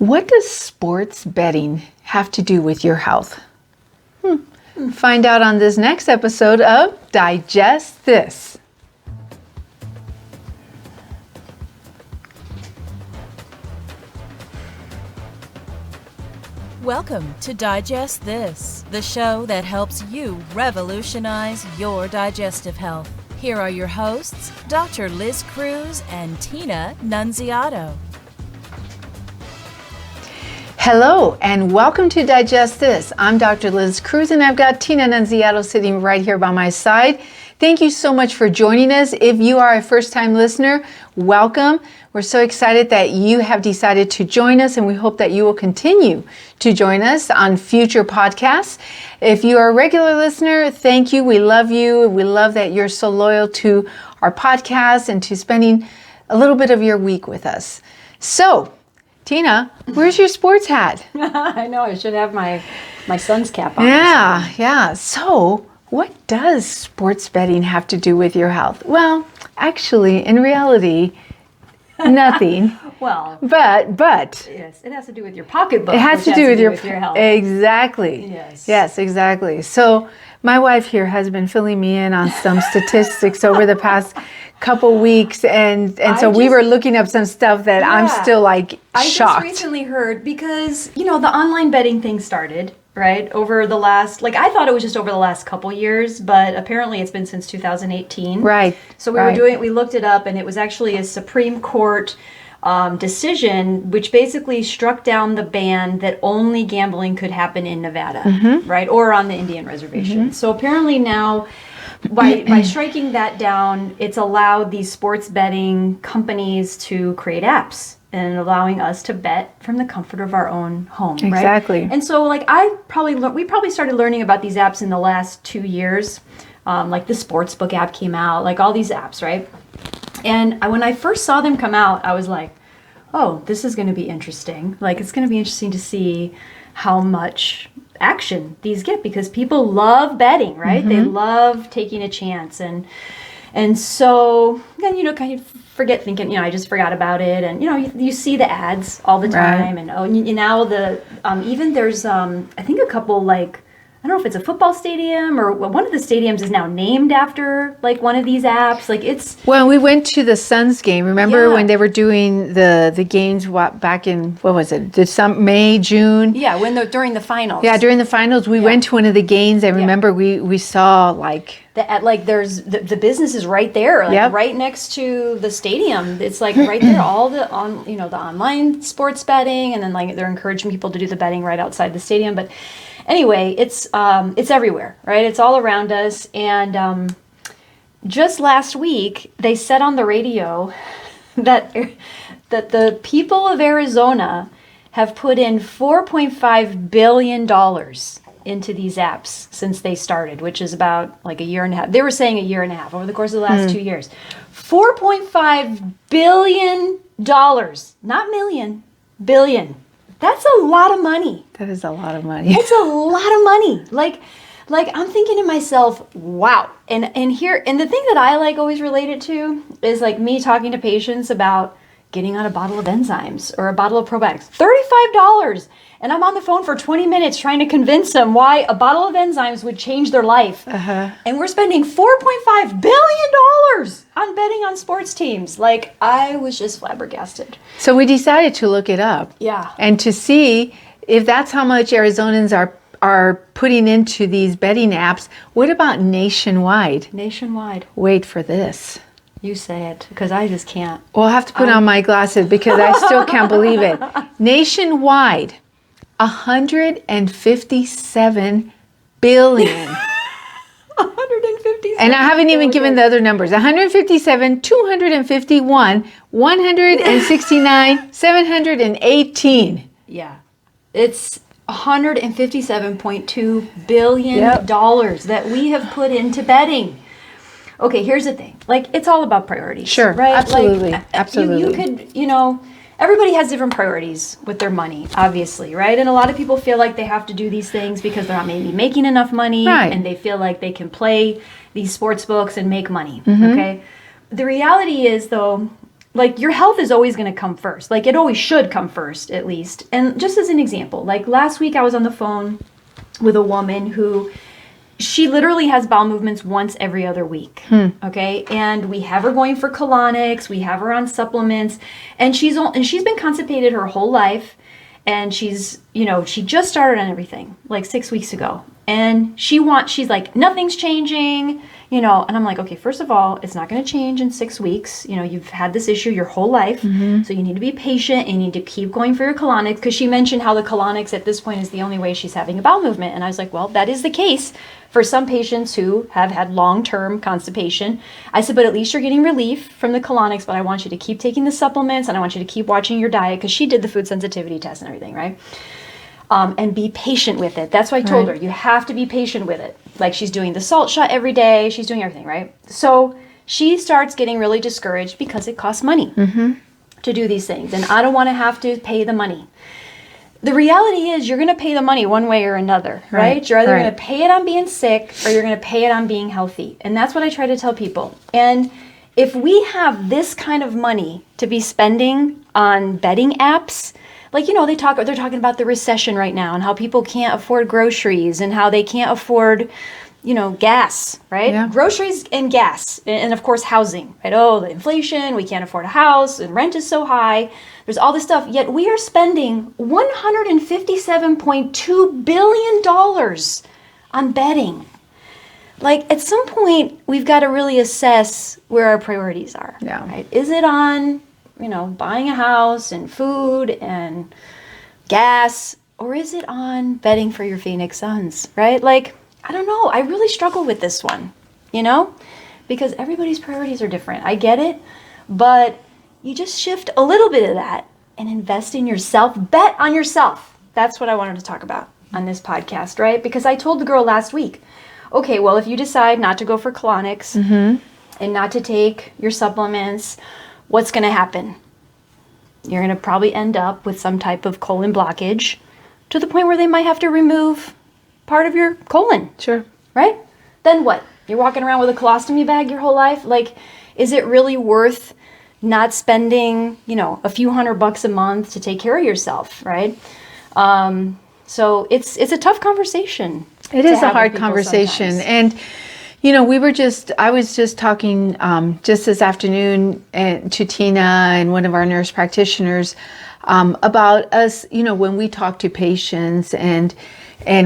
What does sports betting have to do with your health? Find out on this next episode of Digest This. Welcome to Digest This, the show that helps you revolutionize your digestive health. Here are your hosts, Dr. Liz Cruz and Tina Nunziato. Hello and welcome to Digest This. I'm Dr. Liz Cruz and I've got Tina Nunziato sitting right here by my side. Thank you so much for joining us. If you are a first-time listener, welcome. We're so excited that you have decided to join us, and we hope that you will continue to join us on future podcasts. If you are a regular listener, thank you. We love you. We love that you're so loyal to our podcast and to spending a little bit of your week with us. So, Tina, where's your sports hat? I know, I should have my son's cap on. Yeah. So, what does sports betting have to do with your health? Well, actually, in reality, nothing. Well, but yes, it has to do with your pocketbook. it has to do with your health. Exactly. Yes, exactly. So, my wife here has been filling me in on some statistics over the past couple weeks, and so we were looking up some stuff that I'm still like shocked. I just recently heard because, the online betting thing started, right, over the last, I thought it was just over the last couple years, but apparently it's been since 2018. Right. So we looked it up, and it was actually a Supreme Court decision which basically struck down the ban that only gambling could happen in Nevada, right, or on the Indian reservation. So apparently now, by striking that down, it's allowed these sports betting companies to create apps and allowing us to bet from the comfort of our own home, right? Exactly. And so, we probably started learning about these apps in the last 2 years. Like the Sportsbook app came out, like all these apps, right? And when I first saw them come out, I was like, oh, this is going to be interesting. It's going to be interesting to see how much action these get, because people love betting, right? They love taking a chance, and so then kind of forget thinking, I just forgot about it, and you see the ads all the time, and now even there's I think a couple, I don't know if it's a football stadium or one of the stadiums is now named after one of these apps. Well, we went to the Suns game. Remember when they were doing the games back in, what was it? May, June? Yeah, during the finals. Yeah, during the finals, we went to one of the games. I remember we saw there's the business is right there, right next to the stadium. It's right there. All the the online sports betting, and then they're encouraging people to do the betting right outside the stadium. But anyway, it's everywhere, right? It's all around us. And just last week, they said on the radio that the people of Arizona have put in $4.5 billion into these apps since they started, which is about a year and a half. They were saying a year and a half over the course of the last 2 years. $4.5 billion, not million, billion. That's a lot of money. That is a lot of money. It's a lot of money. I'm thinking to myself, wow. And the thing that I always relate it to is me talking to patients about getting on a bottle of enzymes or a bottle of probiotics. $35. And I'm on the phone for 20 minutes trying to convince them why a bottle of enzymes would change their life. And we're spending $4.5 billion on betting on sports teams. I was just flabbergasted. So we decided to look it up. Yeah. And to see if that's how much Arizonans are putting into these betting apps. What about nationwide? Nationwide. Wait for this. You say it, because I just can't. Well, I'll have to put on my glasses because I still can't believe it. Nationwide, 157 billion. 157. And I haven't even given the other numbers. 157, 251, 169, 718. Yeah. It's $157.2 billion that we have put into betting. Okay, here's the thing. It's all about priorities. Sure, right? absolutely. Absolutely. You could, everybody has different priorities with their money, obviously, right? And a lot of people feel like they have to do these things because they're not maybe making enough money, and they feel like they can play these sports books and make money, okay? The reality is, though, like your health is always going to come first. Like it always should come first, at least. And just as an example, like last week I was on the phone with a woman who she literally has bowel movements once every other week. Okay. And we have her going for colonics. We have her on supplements, and she's been constipated her whole life. And she's, she just started on everything like 6 weeks ago. And she's like, nothing's changing, and I'm like, okay, first of all, it's not going to change in 6 weeks. You've had this issue your whole life. So you need to be patient and you need to keep going for your colonics, because she mentioned how the colonics at this point is the only way she's having a bowel movement. And I was like, well, that is the case for some patients who have had long-term constipation. I said, but at least you're getting relief from the colonics, but I want you to keep taking the supplements and I want you to keep watching your diet, because she did the food sensitivity test and everything, right? And be patient with it. That's why I told her, you have to be patient with it. Like she's doing the salt shot every day. She's doing everything, right? So she starts getting really discouraged because it costs money to do these things. And I don't want to have to pay the money. The reality is you're going to pay the money one way or another, right? You're either going to pay it on being sick or you're going to pay it on being healthy. And that's what I try to tell people. And if we have this kind of money to be spending on betting apps, like, they're talking about the recession right now and how people can't afford groceries and how they can't afford, gas, right? Yeah. Groceries and gas and of course housing, right? Oh, the inflation, we can't afford a house and rent is so high. There's all this stuff. Yet we are spending $157.2 billion on betting. Like at some point, we've got to really assess where our priorities are. Yeah. Right? Is it on buying a house and food and gas, or is it on betting for your Phoenix Suns, right? Like, I don't know. I really struggle with this one, because everybody's priorities are different. I get it, but you just shift a little bit of that and invest in yourself. Bet on yourself. That's what I wanted to talk about on this podcast, right? Because I told the girl last week, okay, well, if you decide not to go for colonics and not to take your supplements, what's going to happen? You're going to probably end up with some type of colon blockage to the point where they might have to remove part of your colon. Sure. Right? Then what? You're walking around with a colostomy bag your whole life? Like, is it really worth not spending, a few $100 a month to take care of yourself, right? So it's a tough conversation. It is a hard conversation. Sometimes. And I was just talking just this afternoon to Tina and one of our nurse practitioners about us, when we talk to patients and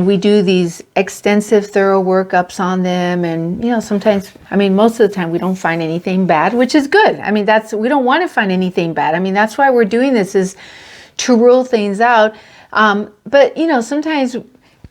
we do these extensive, thorough workups on them. And, sometimes, most of the time we don't find anything bad, which is good. We don't want to find anything bad. That's why we're doing this, is to rule things out. But, sometimes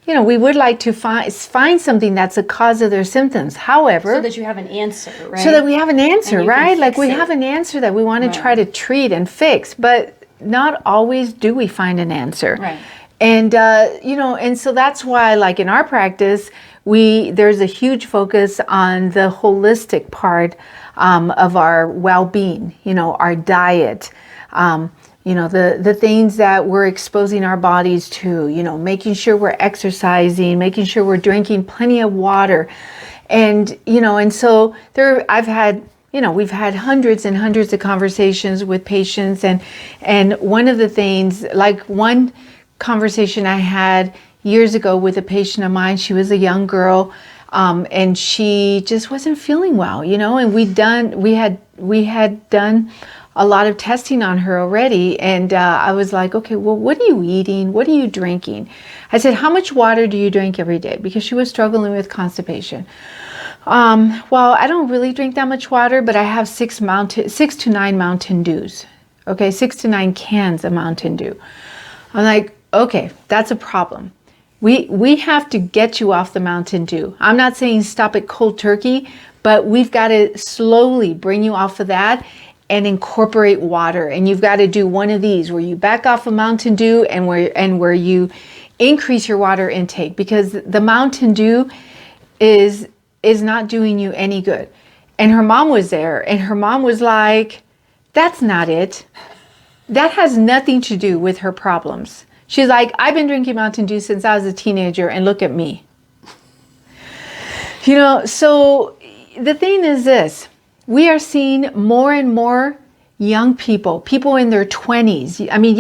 we would like to find something that's a cause of their symptoms. However, so that you have an answer, right? So that we have an answer, right? Like we have an answer that we want to try to treat and fix, but not always do we find an answer. Right. And, and so that's why, like in our practice, there's a huge focus on the holistic part of our well-being, our diet, the things that we're exposing our bodies to, making sure we're exercising, making sure we're drinking plenty of water. And, and so we've had hundreds and hundreds of conversations with patients. And one of the things, like one conversation I had years ago with a patient of mine, she was a young girl, and she just wasn't feeling well, and we had done a lot of testing on her already. And I was like, okay, well, what are you eating? What are you drinking? I said, how much water do you drink every day? Because she was struggling with constipation. Well, I don't really drink that much water, but I have 6 to 9 Mountain Dews. Okay, 6 to 9 cans of Mountain Dew. I'm like, okay, that's a problem. We have to get you off the Mountain Dew. I'm not saying stop it cold turkey, but we've got to slowly bring you off of that and incorporate water. And you've got to do one of these where you back off of Mountain Dew and where you increase your water intake, because the Mountain Dew is not doing you any good. And her mom was there, and her mom was like, that's not it. That has nothing to do with her problems. She's like, I've been drinking Mountain Dew since I was a teenager, and look at me. So the thing is this, we are seeing more and more young people, people in their 20s. I mean,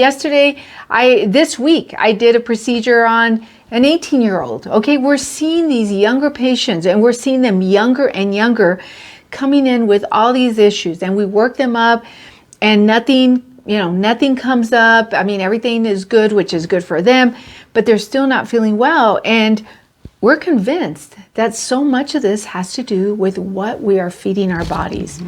this week, I did a procedure on an 18-year-old. Okay, we're seeing these younger patients, and we're seeing them younger and younger coming in with all these issues, and we work them up, and nothing comes up. I mean, everything is good, which is good for them, but they're still not feeling well. And we're convinced that so much of this has to do with what we are feeding our bodies,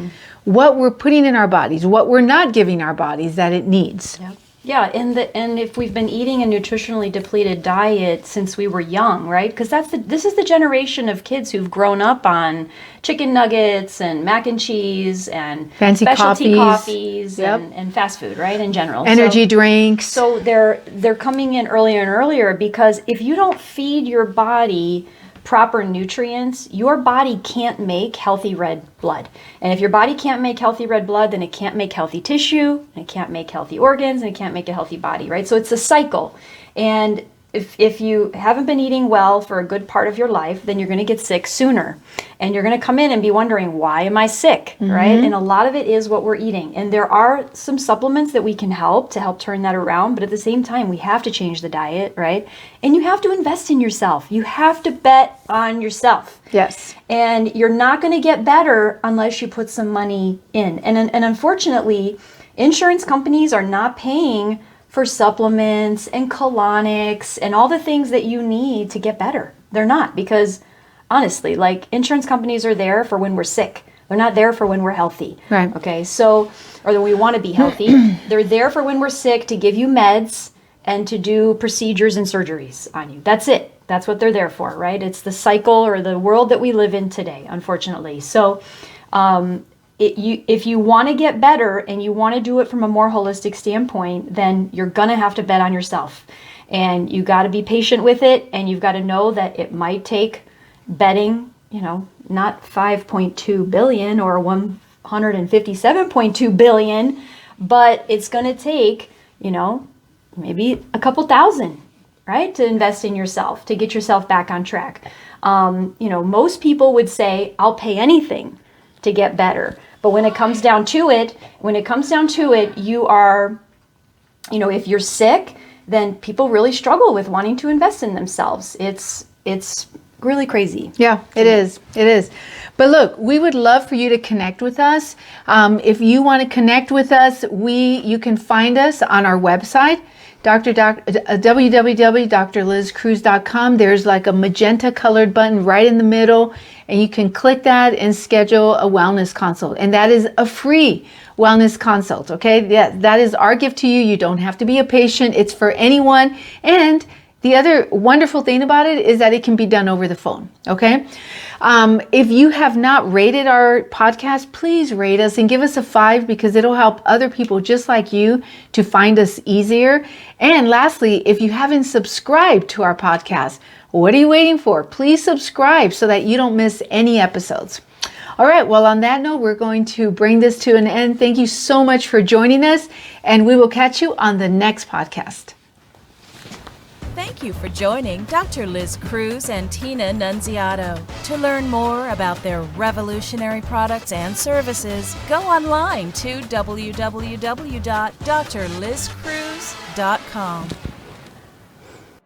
what we're putting in our bodies, what we're not giving our bodies that it needs. Yep. Yeah, and if we've been eating a nutritionally depleted diet since we were young, right? Because this is the generation of kids who've grown up on chicken nuggets and mac and cheese and fancy specialty coffees yep. and fast food, right? In general, energy drinks. So they're coming in earlier and earlier, because if you don't feed your body proper nutrients, your body can't make healthy red blood. And if your body can't make healthy red blood, then it can't make healthy tissue, and it can't make healthy organs, and it can't make a healthy body, right? So it's a cycle. And if you haven't been eating well for a good part of your life, then you're going to get sick sooner. And you're going to come in and be wondering, why am I sick, right? And a lot of it is what we're eating. And there are some supplements that we can help turn that around. But at the same time, we have to change the diet, right? And you have to invest in yourself. You have to bet on yourself. Yes. And you're not going to get better unless you put some money in. And unfortunately, insurance companies are not paying for supplements and colonics and all the things that you need to get better. They're not, because honestly, like, insurance companies are there for when we're sick. They're not there for when we're healthy. Right. Okay. So, or that we want to be healthy. They're there for when we're sick, to give you meds and to do procedures and surgeries on you. That's it. That's what they're there for, right? It's the cycle or the world that we live in today, unfortunately. So, if you want to get better and you want to do it from a more holistic standpoint, then you're going to have to bet on yourself. And you got to be patient with it, and you've got to know that it might take betting, not 5.2 billion or 157.2 billion, but it's going to take, maybe a couple thousand, right, to invest in yourself, to get yourself back on track. Most people would say, I'll pay anything to get better. But when it comes down to it, you are, if you're sick, then people really struggle with wanting to invest in themselves. It's really crazy. Yeah, it is. It is. But look, we would love for you to connect with us. If you want to connect with us, you can find us on our website, www.drlizcruz.com. There's like a magenta colored button right in the middle, and you can click that and schedule a wellness consult. And that is a free wellness consult. Okay. That is our gift to you. You don't have to be a patient. It's for anyone. And the other wonderful thing about it is that it can be done over the phone. Okay. If you have not rated our podcast, please rate us and give us a 5, because it'll help other people just like you to find us easier. And lastly, if you haven't subscribed to our podcast, what are you waiting for? Please subscribe so that you don't miss any episodes. All right. Well, on that note, we're going to bring this to an end. Thank you so much for joining us, and we will catch you on the next podcast. Thank you for joining Dr. Liz Cruz and Tina Nunziato. To learn more about their revolutionary products and services, go online to www.drlizcruz.com.